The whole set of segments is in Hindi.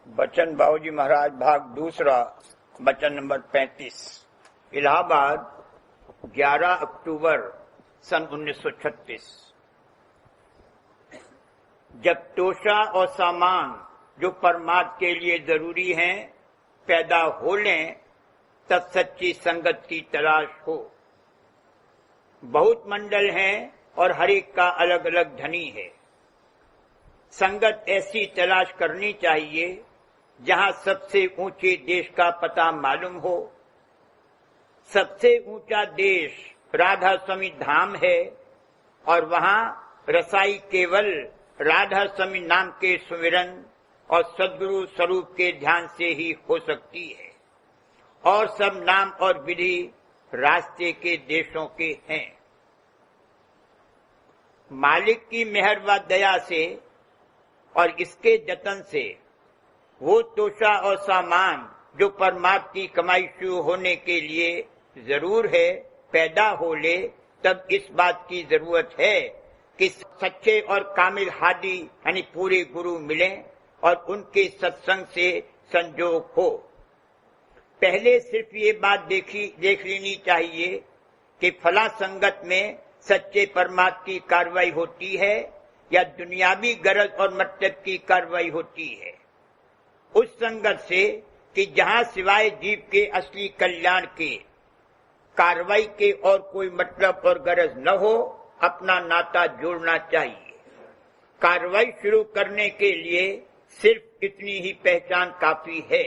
बचन बाबूजी महाराज भाग दूसरा, बचन नंबर 35। इलाहाबाद 11 अक्टूबर सन 1936। जब तोशा और सामान जो परमार्थ के लिए जरूरी हैं पैदा हो लें, तब सच्ची संगत की तलाश हो। बहुत मंडल हैं और हर एक का अलग अलग धनी है। संगत ऐसी तलाश करनी चाहिए जहां सबसे ऊंचे देश का पता मालूम हो। सबसे ऊंचा देश राधा स्वामी धाम है और वहां रसाई केवल राधा स्वामी नाम के सुमिरन और सद्गुरु स्वरूप के ध्यान से ही हो सकती है, और सब नाम और विधि रास्ते के देशों के हैं। मालिक की मेहर व दया से और इसके जतन से वो तोशा और सामान जो परमार्थ की कमाई शुरू होने के लिए जरूर है पैदा हो ले, तब इस बात की जरूरत है कि सच्चे और कामिल हादी यानी पूरे गुरु मिलें और उनके सत्संग से संजोग हो। पहले सिर्फ ये बात देख लेनी चाहिए कि फला संगत में सच्चे परमात्मा की कार्रवाई होती है या दुनियावी गरज और मतलब की कार्रवाई होती है। उस संगत से कि जहां सिवाय जीव के असली कल्याण के कार्रवाई के और कोई मतलब और गरज न हो, अपना नाता जोड़ना चाहिए। कार्रवाई शुरू करने के लिए सिर्फ इतनी ही पहचान काफी है।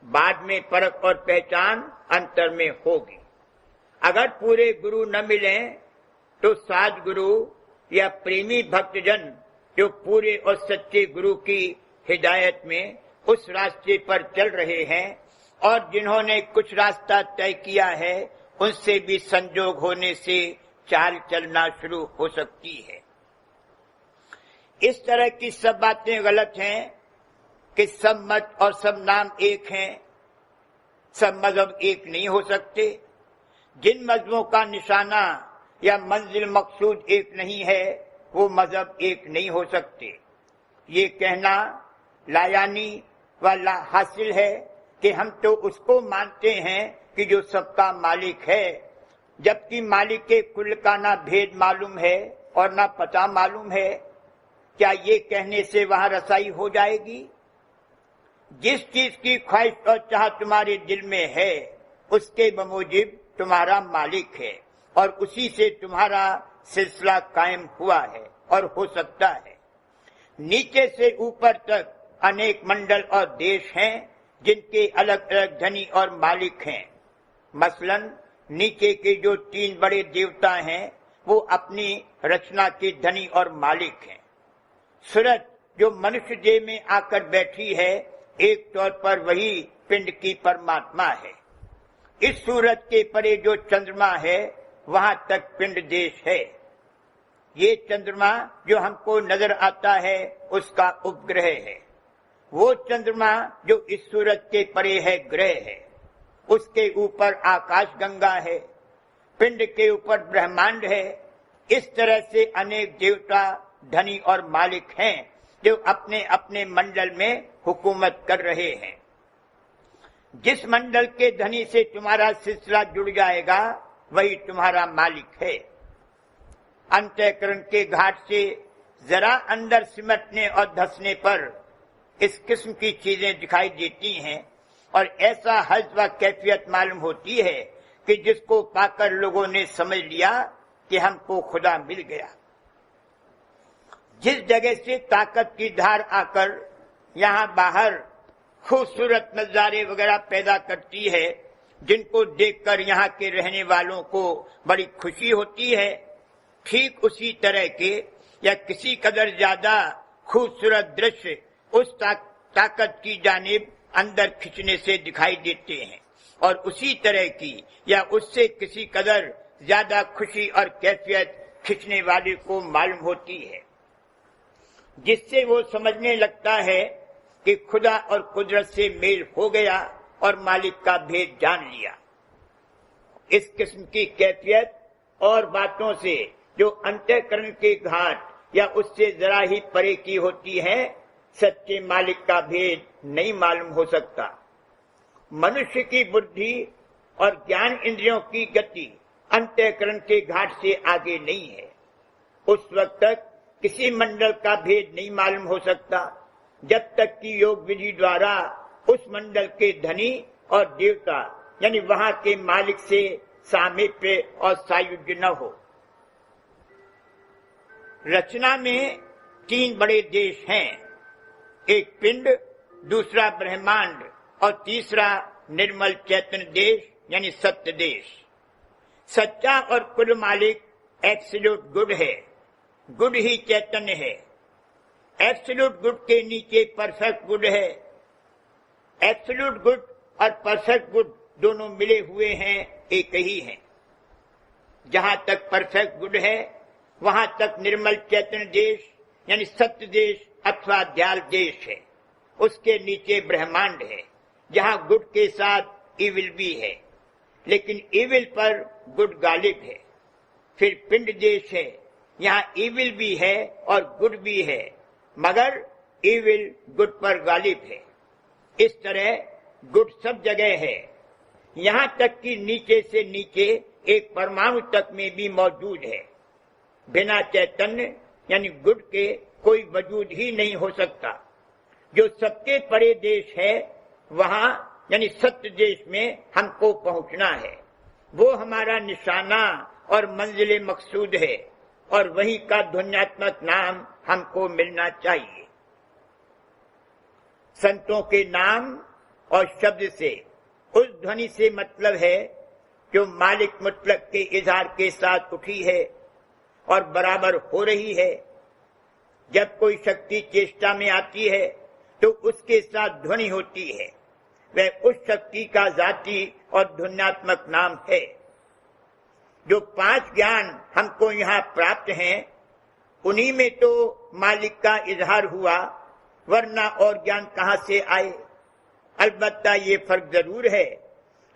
बाद में परख और पहचान अंतर में होगी। अगर पूरे गुरु न मिलें तो साध गुरु या प्रेमी भक्तजन जो पूरे और सच्चे गुरु की हिदायत में उस रास्ते पर चल रहे हैं और जिन्होंने कुछ रास्ता तय किया है, उनसे भी संजोग होने से चाल चलना शुरू हो सकती है। इस तरह की सब बातें गलत हैं कि सब मत और सब नाम एक हैं। सब मजहब एक नहीं हो सकते। जिन मजहबों का निशाना या मंजिल मकसूद एक नहीं है, वो मजहब एक नहीं हो सकते। ये कहना लायानी व हासिल है कि हम तो उसको मानते हैं कि जो सबका मालिक है, जबकि मालिक के कुल का ना भेद मालूम है और ना पता मालूम है। क्या ये कहने से वहां रसाई हो जाएगी? जिस चीज की ख्वाहिश और चाह तुम्हारे दिल में है, उसके बमूजिब तुम्हारा मालिक है और उसी से तुम्हारा सिलसिला कायम हुआ है और हो सकता है। नीचे से ऊपर तक अनेक मंडल और देश हैं जिनके अलग अलग धनी और मालिक हैं। मसलन नीचे के जो 3 बड़े देवता हैं, वो अपनी रचना के धनी और मालिक हैं। सूरज जो मनुष्य देह में आकर बैठी है, एक तौर पर वही पिंड की परमात्मा है। इस सूरज के परे जो चंद्रमा है, वहां तक पिंड देश है। ये चंद्रमा जो हमको नजर आता है, उसका उपग्रह है। वो चंद्रमा जो इस सूरज के परे है, ग्रह है। उसके ऊपर आकाश गंगा है। पिंड के ऊपर ब्रह्मांड है। इस तरह से अनेक देवता, धनी और मालिक हैं जो अपने अपने मंडल में हुकूमत कर रहे हैं। जिस मंडल के धनी से तुम्हारा सिलसिला जुड़ जाएगा, वही तुम्हारा मालिक है। अंतःकरण के घाट से जरा अंदर सिमटने और धंसने पर इस किस्म की चीजें दिखाई देती हैं और ऐसा हज व कैफियत मालूम होती है कि जिसको पाकर लोगों ने समझ लिया कि हमको खुदा मिल गया। जिस जगह से ताकत की धार आकर यहाँ बाहर खूबसूरत नजारे वगैरह पैदा करती है, जिनको देखकर यहाँ के रहने वालों को बड़ी खुशी होती है, ठीक उसी तरह के या किसी कदर ज्यादा खूबसूरत दृश्य उस ताकत की जानिब अंदर खिंचने से दिखाई देते हैं और उसी तरह की या उससे किसी कदर ज्यादा खुशी और कैफियत खिंचने वाले को मालूम होती है, जिससे वो समझने लगता है कि खुदा और कुदरत से मेल हो गया और मालिक का भेद जान लिया। इस किस्म की कैफियत और बातों से जो अंतःकरण के घाट या उससे जरा ही परे की होती है, सच्चे मालिक का भेद नहीं मालूम हो सकता। मनुष्य की बुद्धि और ज्ञान इंद्रियों की गति अंतःकरण के घाट से आगे नहीं है। उस वक्त तक किसी मंडल का भेद नहीं मालूम हो सकता जब तक कि योग विधि द्वारा उस मंडल के धनी और देवता यानी वहां के मालिक से सामीप्य और सायुज्य न हो। रचना में 3 बड़े देश हैं, एक पिंड, दूसरा ब्रह्मांड और तीसरा निर्मल चैतन्य देश यानी सत्य देश। सच्चा और कुल मालिक एब्सोल्यूट गुड है, गुड ही चैतन्य है। एब्सोल्यूट गुड के नीचे परफेक्ट गुड है। एब्सोल्यूट गुड और परफेक्ट गुड दोनों मिले हुए हैं, एक ही हैं। जहां तक परफेक्ट गुड है वहां तक निर्मल चैतन्य देश यानी सत्य देश अथवा दयाल देश है। उसके नीचे ब्रह्मांड है जहां गुड के साथ इविल भी है, लेकिन इविल पर गुड गालिब है। फिर पिंड देश है, यहाँ इविल भी है और गुड भी है, मगर इविल गुड पर गालिब है। इस तरह गुड सब जगह है, यहाँ तक कि नीचे से नीचे एक परमाणु तक में भी मौजूद है। बिना चैतन्य यानी गुड के कोई वजूद ही नहीं हो सकता। जो सबके परे देश है वहां यानी सत्य देश में हमको पहुंचना है। वो हमारा निशाना और मंजिल मकसूद है और वही का ध्वन्यात्मक नाम हमको मिलना चाहिए। संतों के नाम और शब्द से उस ध्वनि से मतलब है जो मालिक मुतलक के इजहार के साथ उठी है और बराबर हो रही है। जब कोई शक्ति चेष्टा में आती है तो उसके साथ ध्वनि होती है, वह उस शक्ति का जाति और ध्वन्यात्मक नाम है। जो 5 ज्ञान हमको यहाँ प्राप्त हैं उन्हीं में तो मालिक का इजहार हुआ, वरना और ज्ञान कहाँ से आए। अलबत्ता ये फर्क जरूर है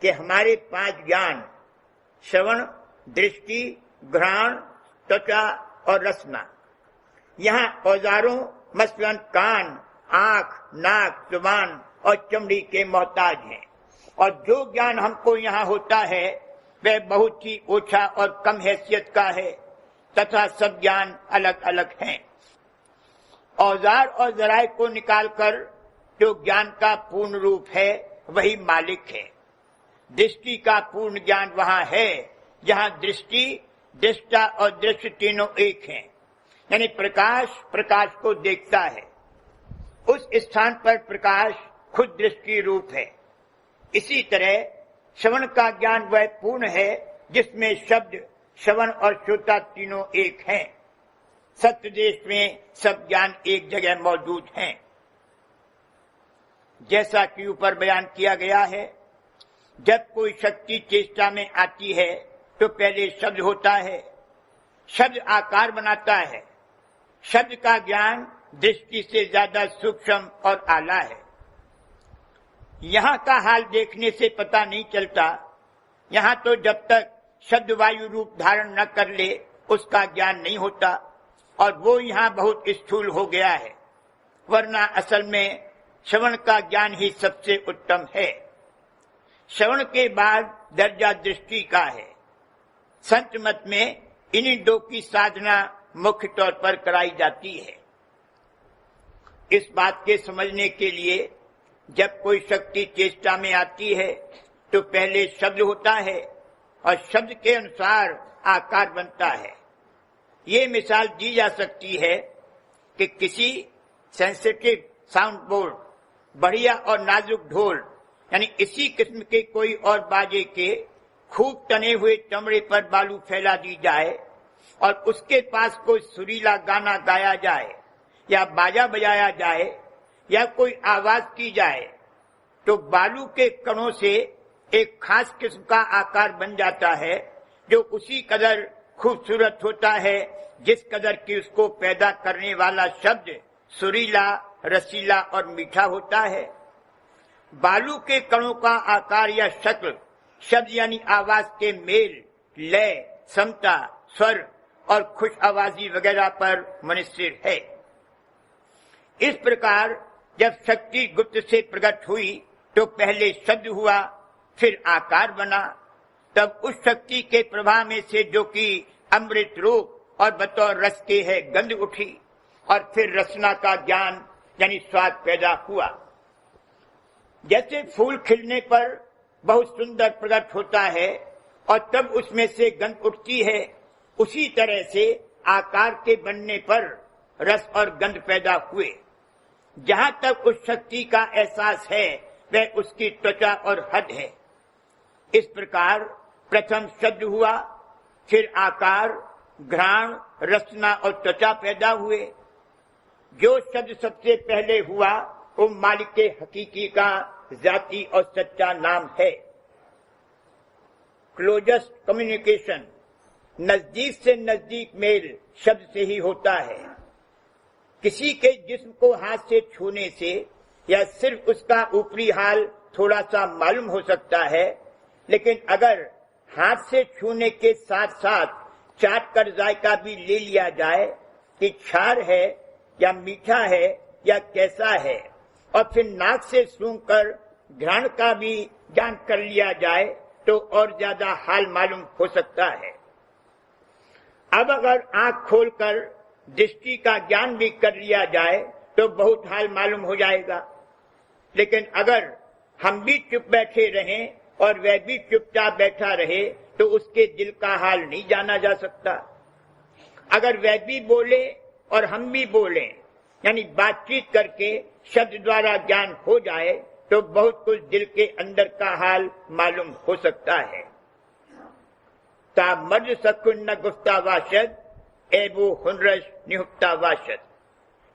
कि हमारे 5 ज्ञान श्रवण, दृष्टि, घ्राण, त्वचा और रसना यहाँ औजारों मसलन कान, आंख, नाक, जुबान और चमड़ी के मोहताज हैं। और जो ज्ञान हमको यहाँ होता है वह बहुत ही ओछा और कम हैसियत का है तथा सब ज्ञान अलग अलग हैं। औजार और जराए को निकालकर जो ज्ञान का पूर्ण रूप है वही मालिक है। दृष्टि का पूर्ण ज्ञान वहां है जहां दृष्टि, दृष्टा और दृश्य तीनों एक हैं, यानी प्रकाश प्रकाश को देखता है। उस स्थान पर प्रकाश खुद दृष्टि रूप है। इसी तरह श्रवण का ज्ञान वह पूर्ण है जिसमें शब्द, श्रवण और श्रोता तीनों एक हैं। सत्य देश में सब ज्ञान एक जगह मौजूद हैं। जैसा कि ऊपर बयान किया गया है, जब कोई शक्ति चेष्टा में आती है तो पहले शब्द होता है, शब्द आकार बनाता है। शब्द का ज्ञान दृष्टि से ज्यादा सूक्ष्म और आला है। यहाँ का हाल देखने से पता नहीं चलता। यहाँ तो जब तक शब्द वायु रूप धारण न कर ले उसका ज्ञान नहीं होता और वो यहाँ बहुत स्थूल हो गया है, वरना असल में श्रवण का ज्ञान ही सबसे उत्तम है। श्रवण के बाद दर्जा दृष्टि का है। संत मत में इन्हीं 2 की साधना मुख्य तौर पर कराई जाती है। इस बात के समझने के लिए जब कोई शक्ति चेष्टा में आती है तो पहले शब्द होता है और शब्द के अनुसार आकार बनता है। ये मिसाल दी जा सकती है कि किसी सेंसिटिव साउंड बोर्ड, बढ़िया और नाजुक ढोल यानी इसी किस्म के कोई और बाजे के खूब तने हुए चमड़े पर बालू फैला दी जाए और उसके पास कोई सुरीला गाना गाया जाए या बाजा बजाया जाए या कोई आवाज की जाए तो बालू के कणों से एक खास किस्म का आकार बन जाता है जो उसी कदर खूबसूरत होता है जिस कदर की उसको पैदा करने वाला शब्द सुरीला, रसीला और मीठा होता है। बालू के कणों का आकार या शक्ल शब्द यानी आवाज के मेल, लय, समता, स्वर और खुश आवाजी वगैरह पर मुनस्सिर है। इस प्रकार जब शक्ति गुप्त से प्रकट हुई तो पहले शब्द हुआ, फिर आकार बना। तब उस शक्ति के प्रभाव में से जो कि अमृत रूप और बतौर रस के है गंध उठी, और फिर रसना का ज्ञान यानी स्वाद पैदा हुआ। जैसे फूल खिलने पर बहुत सुंदर प्रकट होता है और तब उसमें से गंध उठती है, उसी तरह से आकार के बनने पर रस और गंध पैदा हुए। जहां तक उस शक्ति का एहसास है वह उसकी त्वचा और हद है। इस प्रकार प्रथम शब्द हुआ, फिर आकार, घ्राण, रसना और त्वचा पैदा हुए। जो शब्द सबसे पहले हुआ वो मालिक के हकीकी का जाति और सच्चा नाम है। क्लोजेस्ट कम्युनिकेशन, नजदीक से नजदीक मेल शब्द से ही होता है। किसी के जिस्म को हाथ से छूने से या सिर्फ उसका ऊपरी हाल थोड़ा सा मालूम हो सकता है, लेकिन अगर हाथ से छूने के साथ साथ चाट कर जायका भी ले लिया जाए कि क्षार है या मीठा है या कैसा है, और फिर नाक से सूंघ कर घ्राण का भी जान कर लिया जाए तो और ज्यादा हाल मालूम हो सकता है। अब अगर आंख खोलकर दृष्टि का ज्ञान भी कर लिया जाए तो बहुत हाल मालूम हो जाएगा। लेकिन अगर हम भी चुप बैठे रहें और वह भी चुपचाप बैठा रहे तो उसके दिल का हाल नहीं जाना जा सकता। अगर वह भी बोले और हम भी बोले, यानी बातचीत करके शब्द द्वारा ज्ञान हो जाए तो बहुत कुछ दिल के अंदर का हाल मालूम हो सकता है। ता मर्द सकुन न गुफ्ता वाशद एबो हुनरश निहुक्ता वाशद।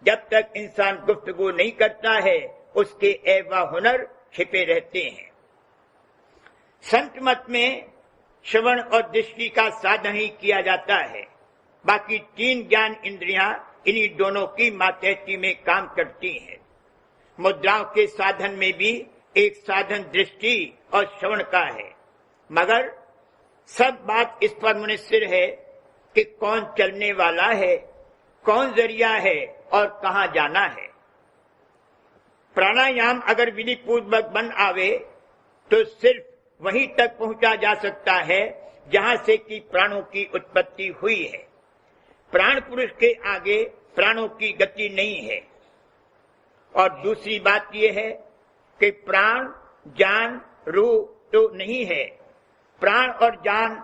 जब तक इंसान गुफ्तगू नहीं करता है उसके एवा हुनर छिपे रहते हैं। संत मत में श्रवण और दृष्टि का साधन ही किया जाता है। बाकी तीन ज्ञान इंद्रियां इन्हीं दोनों की मातहती में काम करती हैं। मुद्राओं के साधन में भी एक साधन दृष्टि और श्रवण का है, मगर सब बात इस पर मुनस्सिर है कि कौन चलने वाला है, कौन जरिया है और कहां जाना है। प्राणायाम अगर विधि पूर्वक बन आवे तो सिर्फ वहीं तक पहुंचा जा सकता है जहां से कि प्राणों की उत्पत्ति हुई है। प्राण पुरुष के आगे प्राणों की गति नहीं है। और दूसरी बात यह है कि प्राण, जान, रूह तो नहीं है। प्राण और जान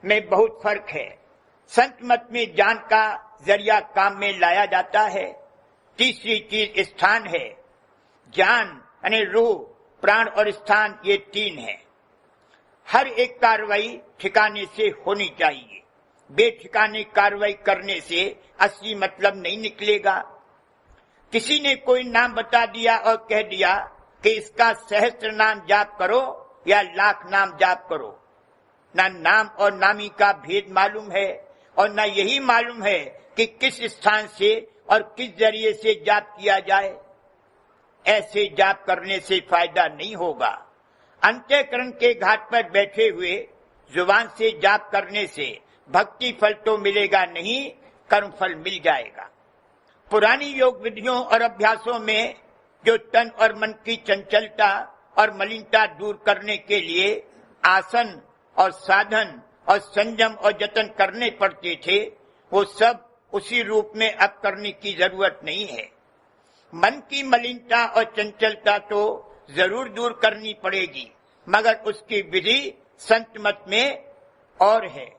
में बहुत फर्क है। संत मत में जान का जरिया काम में लाया जाता है। तीसरी चीज स्थान है। जान यानी रूह, प्राण और स्थान, ये तीन है। हर एक कार्रवाई ठिकाने से होनी चाहिए। बेठिकाने कार्रवाई करने से असली मतलब नहीं निकलेगा। किसी ने कोई नाम बता दिया और कह दिया कि इसका सहस्त्र नाम जाप करो या लाख नाम जाप करो। ना नाम और नामी का भेद मालूम है और न यही मालूम है कि किस स्थान से और किस जरिए से जाप किया जाए। ऐसे जाप करने से फायदा नहीं होगा। अंतःकरण के घाट पर बैठे हुए जुबान से जाप करने से भक्ति फल तो मिलेगा नहीं, कर्म फल मिल जाएगा। पुरानी योग विधियों और अभ्यासों में जो तन और मन की चंचलता और मलिनता दूर करने के लिए आसन और साधन और संयम और जतन करने पड़ते थे, वो सब उसी रूप में अब करने की जरूरत नहीं है। मन की मलिनता और चंचलता तो जरूर दूर करनी पड़ेगी, मगर उसकी विधि संत मत में और है।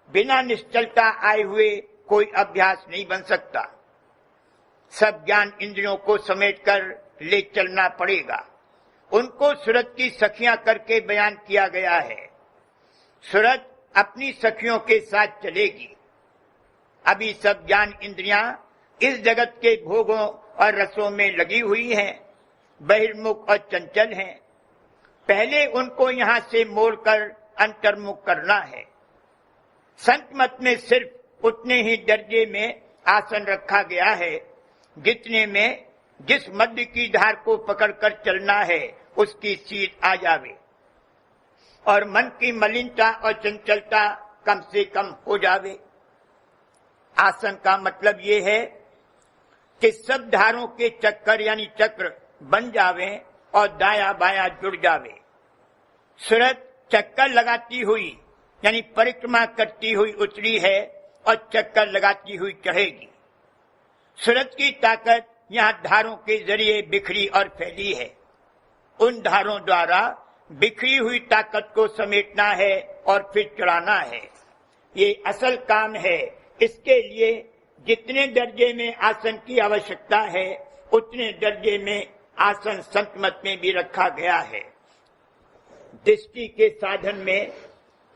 बिना निश्चलता आए हुए कोई अभ्यास नहीं बन सकता। सब ज्ञान इंद्रियों को समेटकर ले चलना पड़ेगा। उनको सूरत की सखियां करके बयान किया गया है। सूरत अपनी सखियों के साथ चलेगी। अभी सब ज्ञान इंद्रियां इस जगत के भोगों और रसों में लगी हुई हैं, बहिर्मुख और चंचल हैं। पहले उनको यहां से मोड़कर अंतर्मुख करना है। संत मत में सिर्फ उतने ही दर्जे में आसन रखा गया है जितने में जिस मध्य की धार को पकड़कर चलना है उसकी सीध आ जावे और मन की मलिनता और चंचलता कम से कम हो जावे। आसन का मतलब ये है कि सब धारों के चक्कर यानी चक्र बन जावे और दाया बाया जुड़ जावे। सूरत चक्कर लगाती हुई यानी परिक्रमा करती हुई उतरी है और चक्कर लगाती हुई चढ़ेगी। सूरत की ताकत यहाँ धारों के जरिए बिखरी और फैली है। उन धारों द्वारा बिखरी हुई ताकत को समेटना है और फिर चढ़ाना है। ये असल काम है। इसके लिए जितने दर्जे में आसन की आवश्यकता है उतने दर्जे में आसन संत मत में भी रखा गया है। दृष्टि के साधन में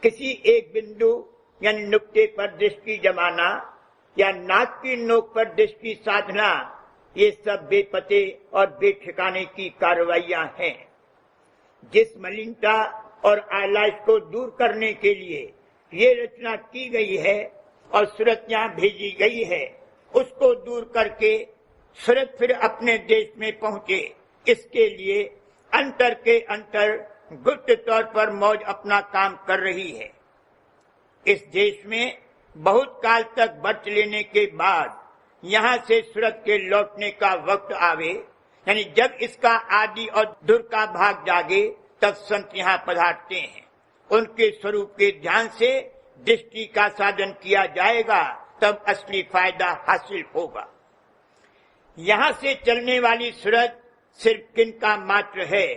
किसी एक बिंदु यानी नुक्ते पर दृष्टि जमाना या नाक की नोक पर दृष्टि साधना, ये सब बेपते और बेठिकाने की कार्रवाइयां हैं। जिस मलिनता और आलाइश को दूर करने के लिए ये रचना की गई है और सूरत यहाँ भेजी गई है, उसको दूर करके सूरत फिर अपने देश में पहुंचे। इसके लिए अंतर के अंतर गुप्त तौर पर मौज अपना काम कर रही है। इस देश में बहुत काल तक बर्त लेने के बाद यहाँ से सूरत के लौटने का वक्त आवे, यानी जब इसका आदि और धुर का भाग जागे, तब संत यहाँ पधारते हैं। उनके स्वरूप के ध्यान से दृष्टि का साधन किया जाएगा, तब असली फायदा हासिल होगा। यहाँ से चलने वाली सूरत सिर्फ किनका मात्र है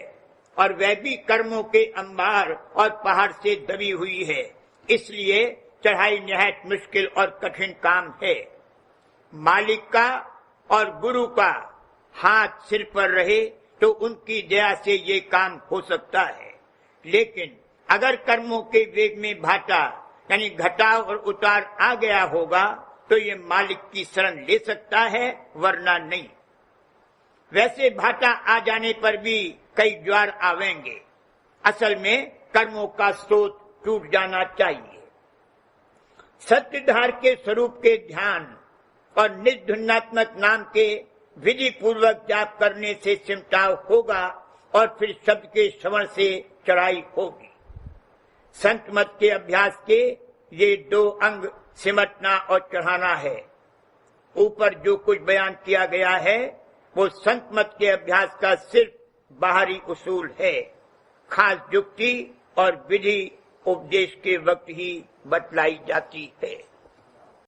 और वह भी कर्मों के अंबार और पहाड़ से दबी हुई है। इसलिए चढ़ाई निहायत मुश्किल और कठिन काम है। मालिक का और गुरु का हाथ सिर पर रहे तो उनकी दया से ये काम हो सकता है। लेकिन अगर कर्मों के वेग में भाटा यानी घटाव और उतार आ गया होगा तो ये मालिक की शरण ले सकता है, वरना नहीं। वैसे भाटा आ जाने पर भी कई ज्वार आवेंगे। असल में कर्मों का स्रोत टूट जाना चाहिए। सत्यधार के स्वरूप के ध्यान और निर्धुनात्मक नाम के विधि पूर्वक जाप करने से सिमटाव होगा और फिर शब्द के श्रवण से चढ़ाई होगी। संत मत के अभ्यास के ये दो अंग सिमटना और चढ़ाना है। ऊपर जो कुछ बयान किया गया है वो संत मत के अभ्यास का सिर्फ बाहरी उसूल है। खास युक्ति और विधि उपदेश के वक्त ही बतलाई जाती है।